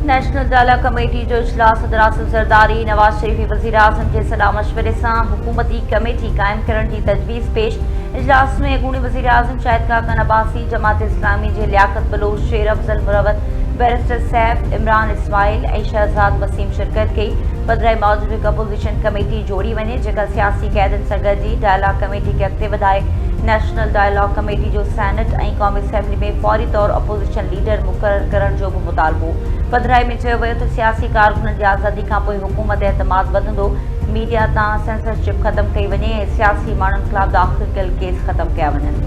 National dialogue committee जो इजलास सदरासत ज़रदारी नवाज शरीफ वज़ीर आज़म के सलाह मशवरे से हुकूमती कमेटी कायम करण की तजवीज़ पेश। इजलास में अॻूणी वज़ीर आज़म शाहिद खाकन अब्बासी, जमात इस्लामी के लियाकत बलोच, शेर अफजल मुरवत, बैरिस्टर सैफ, इमरान इस्माइल और शहजाद वसीम शिरकत कई। पधराई मौजूद हिकु अपोज़िशन कमेटी जोड़ी वञे जेका सियासी क़ैदनि सां गॾिजी डायलॉग कमेटी के अॻिते वधाए। नेशनल डायलॉग कमेटी जो सैनेट और क़ौमी असैम्बली में फौरी तौर अपोज़िशन लीडर मुक़रर करण जो भी मुतालबो। पधराई में चयो वियो त सियासी कारकुननि की आज़ादी खां पोइ हुकूमत एतमाद वधंदो, मीडिया तां सेंसरशिप ख़त्म कई वञे ऐं सियासी माण्हुनि ख़िलाफ़ दाख़िल कयल केस ख़त्म कया वञनि।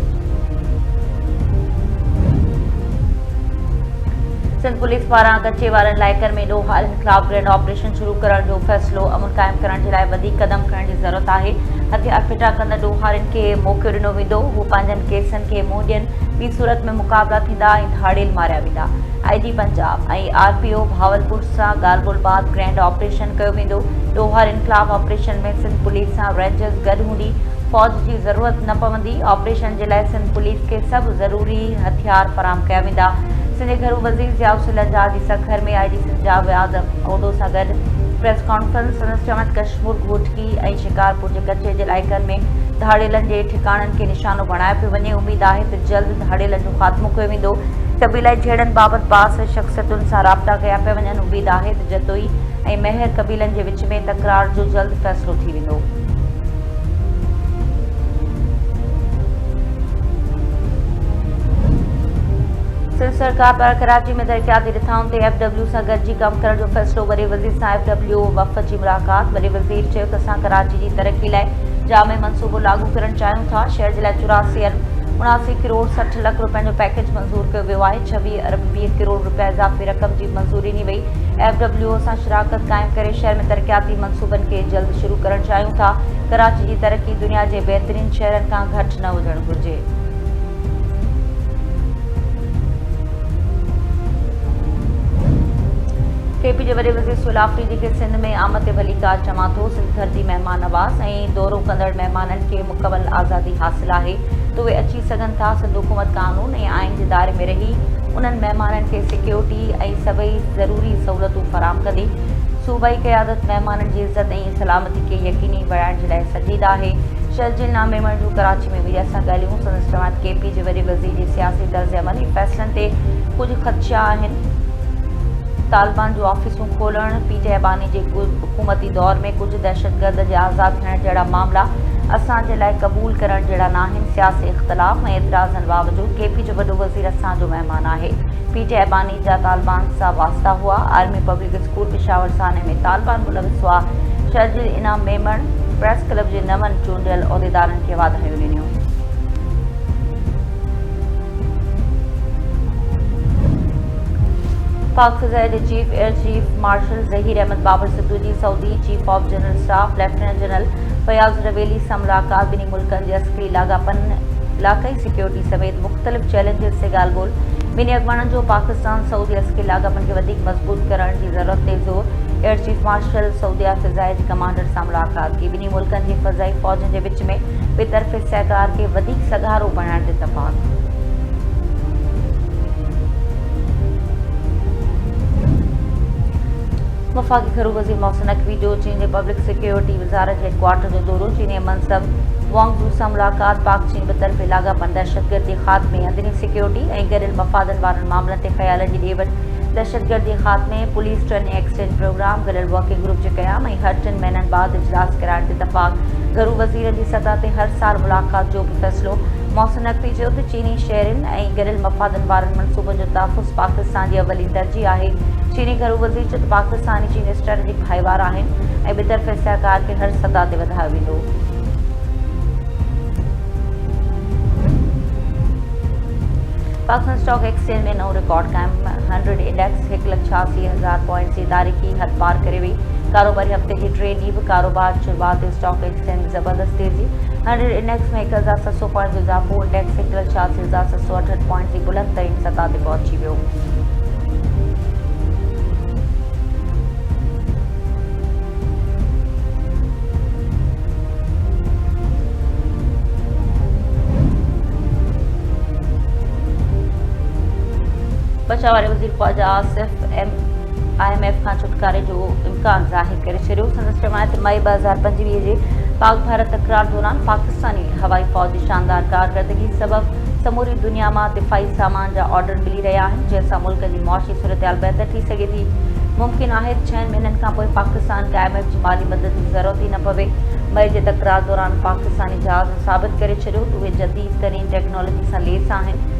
सिंध पुलिस पारां कचे वारनि इलाइक़नि में ॾोहारियुनि ख़िलाफ़ ग्रैंड ऑपरेशन शुरू करण जो फ़ैसिलो। अमन क़ाइम करण के लिए वधीक क़दम खणण की ज़रूरत है। हथियार फिटा कंदड़ ॾोहारियुनि खे मौक़ो ॾिनो वेंदो, हू पंहिंजनि केसनि खे मुंहुं ॾियनि। ॿी सूरत में मुक़ाबला थींदा ऐं धाड़ेल मारिया वेंदा। IG पंजाब ऐं RPO भावलपुर सां ॻाल्हि ॿोल बाद ग्रैंड ऑपरेशन कयो वेंदो। ॾोहारियुनि ख़िलाफ़ ऑपरेशन में सिंध पुलिस सां रेंजर्स गॾु हूंदी। फ़ौज की ज़रूरत न पवंदी। ऑपरेशन के लिए सिंध पुलिस के सब ज़रूरी हथियार फराहम कया वेंदा। सिंध घरू वज़ीर ज़ियाउल अंजार की सखर में IG सिंध जावेद आज़म ओडो सां गॾु प्रेस कॉन्फ्रेंस। संदसि चवण कश्मीर घोटकी और शिकारपुर के कचे के इलाइक़नि में धाड़ेलनि के ठिकाणनि के निशानो बणायो पियो वञे। उम्मीद है तो जल्द धाड़ेलनि जो ख़ात्मो कयो वेंदो। कबीलाई झेड़नि बाबत बास शख्सियतुनि सां राब्ता कया पिया वञनि। उम्मीद है तो जतोई और मेहर कबीलनि के विच में तकरार जो जल्द फ़ैसिलो थी वेंदो। सिंध सरकार पर कराची में तरक्याती रिथाउनि ते FW सां गॾिजी कम करण जो फ़ैसिलो। वॾे वज़ीर सां FW वफ़द की मुलाक़ात। वॾे वज़ीर चयो त असां कराची की तरक्की लाइ जामे मनसूबो लागू करण चाहियूं था। शहर के लिए 84 अरब 79 करोड़ 60 लाख रुपये जो पैकेज मंजूर किया वियो आहे। 26 अरब 20 करोड़ रुपया इजाफी रक़म की मंजूरी ॾिनी वई। FW सां शराकत कायम करे शहर में तरक्याती मनसूबन के जल्द शुरू करण चाहियूं था। कराची की तरक्की दुनिया के बेहतरीन शहरन का घट न हुजण घुर्जे। KP के वॾे वज़ीर सुहेल आफरीदी के सिंध में आमद भली कार जमा थो। सिंध घर की मेहमान नवाज़ और दौरो कंदड़ मेहमानन के मुकम्मल आज़ादी हासिल है तो वे अची सकन था। सिंध हुकूमत कानून और आइन के दायरे में रही उन्हनि मेहमानन के सिक्योरिटी और सभई ज़रूरी सहूलतूं फराहम कंदी। सूबाई क़यादत मेहमानन की इज़्ज़त और सलामती के यकीनी बणाइण के लिए सजीदा है। शर्जिल नाम मेमण जो कराची में मीडिया से ॻाल्हियूं। संदसि चवण KP के वॾे वज़ीर के सियासी तर्ज़ अमल ऐं फ़ैसिलनि ते कुछ ख़दशा आहिनि। तालिबान जो ऑफिसूं खोलण, PJ अबानी के हुकूमती दौर में कुछ दहशतगर्द के आज़ाद थियण जड़ा मामला असांजे लाइ क़बूल करण जड़ा नाहिन। सियासी इख्तलाफ और एतराज़न बावजूद KP जो वॾो वज़ीर असांजो मेहमान है। PJ अबानी जा तालिबान सां वास्ता हुआ। आर्मी पब्लिक स्कूल पेशावर साने में तालिबान मुलविस हुआ। शर्जिल इनाम मेमण प्रेस क्लब के 9 चूंडियल उहदेदारनि खे वाधायूं ॾिनियूं। पाक फ़िज़ाई के chief air chief marshal Zaheer Ahmed Babar Sidhu की Saudi chief of general staff lieutenant general Fayyaz Ruwaili से मुलाकात। बिन्हीं मुल्कनि के अस्करी लागापन, इलाक़ाई सिक्योरिटी समेत मुख्तलिफ चैलेंजिस से ॻाल्हि ॿोल। बिन्हीं अॻवाननि जो पाकिस्तान सऊदी अस्करी लागापन के वधीक मज़बूत करण की ज़रूरत ते ज़ोर। एयर चीफ मार्शल सऊदीया फ़िज़ाई के कमांडर से मुलाकात की। बिन्हीं मुल्कनि की फ़िज़ाई फ़ौजनि के विच में बेतरफ़े सहकार के वधीक सघारो बणाइण ते इत्तफ़ाक़। वफाकी घरू वज़ीर मोहसिन नकवी जो चीन के पब्लिक सिक्योरिटी वज़ारत हेडक्वार्टर जो दौरो। चीनी मनसब वांगजू से मुलाकात। पाक चीन बेतरफ़े लागापन, दहशतगर्दी खात्मे, अंदरूनी सिक्योरिटी और गॾियल मफ़ादन वारनि मामलनि ते ख़यालनि जी ॾे वठि। दहशतगर्दी खात्मे, पुलिस ट्रेनिंग एक्सचेंज प्रोग्राम, गॾियल वर्किंग ग्रुप के क़याम और हर 3 महीननि बाद इजलास कराइण ते इत्तफ़ाक़। घरू वज़ीरनि की सतह ते हर साल मुलाकात जो भी फ़ैसिलो। मोहसिन नकवी चयो त चीनी शहरनि और गॾियल मफ़ादन वारनि मनसूबनि जो तहफ़ुज़ पाकिस्तान की अवली तरजीह है। चीनी घरू वज़ीर चयो त पाकिस्तान ऐं चीन स्ट्रेटेजिक भाईवार आहिनि ऐं बेतरफ़े सहकार के हर सतह ते वधायो वेंदो। पाकिस्तान स्टॉक एक्सचेंज में नओं रिकॉर्ड कायम। 100 इंडेक्स 1,86,000 पॉइंट्स की तारीख़ी हद पार करे वई। कारोबारी हफ़्ते की 3 ॾींहं कारोबार शुरूआत स्टॉक एक्सचेंज में ज़बरदस्त तेज़ी। 100 इंडेक्स में 1,700 पॉइंट्स जो इज़ाफ़ो। इंडेक्स 1,86,768 पॉइंट्स की बुलंद तरीन सतह ते पहुंची वियो। बचा वाले वज़ीर ख्वाजा आसिफ IMF खां छुटकारे जो इम्कान ज़ाहिर करे छॾियो। संदसि चवण आहे त मई 2025 जे पाक भारत तकरार दौरान पाकिस्तानी हवाई फ़ौज जी शानदार कारकर्दगी सबबि समूरी दुनिया में दिफ़ाई सामान जा ऑर्डर मिली रहा हैं, जैसा मुल्क की मुआशी सूरत बेहतर थी सके थी। मुमकिन है 6 महीनन खां पोइ पाकिस्तान के IMF की माली मदद की ज़रूरत ही न पवे। मई के तकरार दौरान पाकिस्तानी जहाज़ साबित करे छॾियो त उहे जदीद तरीन टेक्नोलॉजी से लैस आहिनि।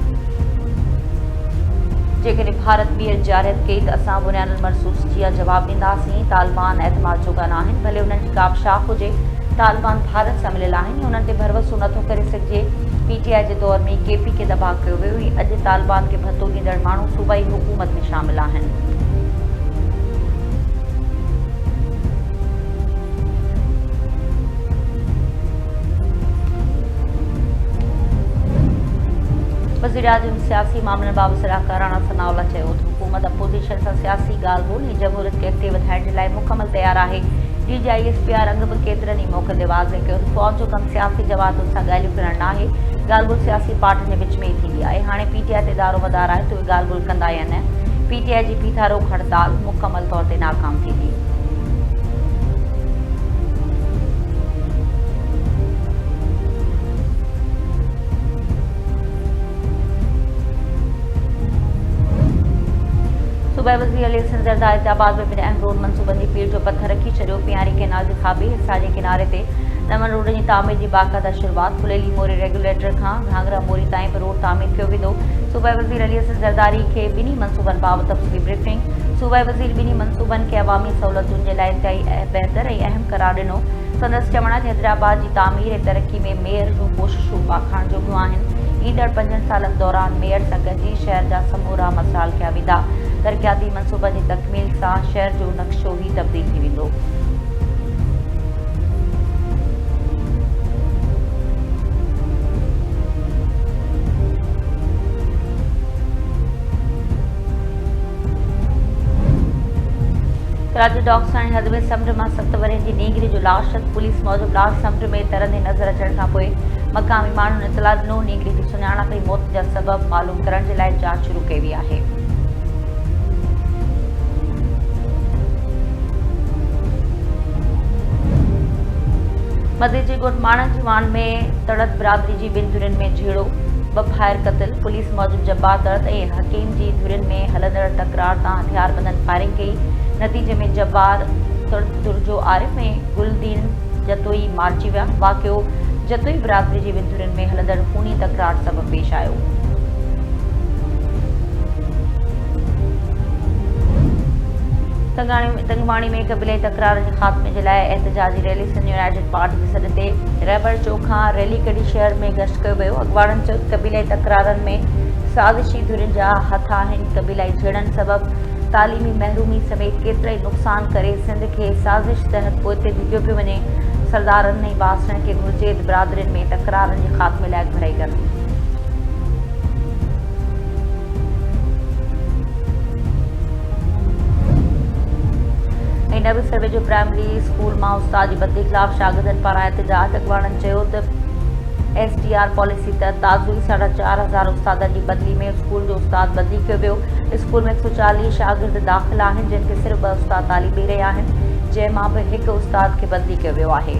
जेकॾहिं भारत ॿीहर जारियत कई त असां बुनियादुल मरसूस जी जवाब ॾींदासीं। तालिबान एतमाद जोगा न आहिनि, भले उन्हनि जी का बि शाख हुजे। तालिबान भारत सां मिलियल आहिनि, उन्हनि ते भरोसो नथो करे सघिजे। PTI जे दौर में KP के दबा कयो वियो हुई। अॼु तालिबान के भतो ॾींदड़ माण्हू सूबाई हुकूमत में शामिल आहिनि। वज़ीर-ए-आज़म सियासी मामलनि बाबति सलाहकार राणा सनाउल्ला चयो त हुकूमत अपोज़िशन सां सियासी ॻाल्हि ॿोल ऐं जमहूरियत खे अॻिते वधाइण जे लाइ मुकमल तयारु आहे। DGI SPR रंग बि केतिरनि ई मौक़नि ते वाज़े कयो त फ़ौज जो कमु सियासी जमातुनि सां ॻाल्हियूं करणु न आहे। ॻाल्हि ॿोल सियासी पार्टियुनि जे विच में ई थींदी आहे। हाणे PTI ते दारोमदार आहे त उहे ॻाल्हि ॿोल कंदा या न। PTI जी बीठा रोक हड़ताल मुकमल तौर ते नाकाम थींदी। सूबाई वज़ीर अली हसन ज़रदारी इताबाद में ॿिनि अहम रोड मनसूबनि जी पीर जो पथर रखी छॾियो। पियारी कैनाल जे खाॿे हिसा जे किनारे ते नवनि रोडनि जी तामीर जी बाक़ायदा शुरूआत। फुलेली मोरी रेगुलेटर खां घाघरा मोरी ताईं बि रोड तामीर कयो वेंदो। सूबाई वज़ीर अली हसन ज़रदारी खे ॿिन्ही मनसूबनि बाबति तफ़सीली ब्रीफिंग। सूबाई वज़ीर ॿिन्ही मनसूबनि खे अवामी सहूलियतुनि जे लाइ इंतिहाई बहितर ऐं अहम करार ॾिनो। संदसि चवण आहे त हैदराबाद जी तामीर ऐं तरक़ी में मेयर जूं कोशिशूं वाखाण जोॻियूं आहिनि। ईंदड़ 5 सालनि दौरान मेयर सां गॾिजी शहर जा समूरा मसाइल कया वेंदा। तरक़ियाती मनसूबनि जी तकमील सां शहर जो नक्शो ई तब्दील थी वेंदो। कराची डॉक्स हाणे हद में समुंड में 7 वरनि जी नींगरी जो लाश पुलिस मौजूदु लाश समुंड में तरंदे नज़र अचण खां पोइ मक़ामी माण्हुनि इतला ॾिनो। नींगरी जी सुञाणप ऐं मौत जा सबब मालूम करण जे लाइ जांच शुरू कई वई आहे। मदे जे ॻोठ माणन में तड़त बिरादरी जी 2 धुरियुनि में झेड़ो, 2 फायर क़त्ल। पुलिस मौजूदु जब्बार तड़त ऐं हकीम जी धुरियुनि में हलंदड़ तकरार तां हथियारबंदनि फायरिंग कई। नतीजे में जब्बार तुरजो आरिफ ऐं गुलदीन जतोई मारिजी विया। वाक़ियो जतोई बिरादरी जी 2 धुरियुनि में हलंदड़ खूनी तकरार सबबि पेश आयो। तंगवाणी में कबीले तकरार के ख़ात्मे के लिए एहतजाजी रैली सिंध यूनाइटेड पार्टी के सॾ ते रैबर चौक खां रैली कढी शहर में गश्त कयो वियो। अॻवाणनि चयो कबीले तकरारनि में साज़िशी धुरियुनि जा हथ आहिनि। कबीलाई झेड़नि सबबि तालीमी महरूमी समेत केतिरा ई नुक़सान करे सिंध के साज़िश तहत पोइते धिकियो पियो वञे। सरदारनि ऐं बासणनि खे घुर्जे त बिरादरियुनि में तकरारनि जे ख़ात्मे लाइ घुराई कनि। नवी सर्वे जो प्राइमरी स्कूल में उस्ताद की बदली खिलाफ शागिर्दनि पारां एहतजाज। अॻवाणनि चयो त SDR पॉलिसी तहत ताज़ो ई 4,500 उस्तादनि की बदली में स्कूल जो उस्ताद बदली किया वियो। स्कूल में 140 शागिर्द दाख़िल आहिनि, जिन खे सिर्फ़ 2 उस्ताद तालीम ॾेई रहिया आहिनि, जंहिं मां बि 1 उस्ताद खे बदली किया वियो आहे।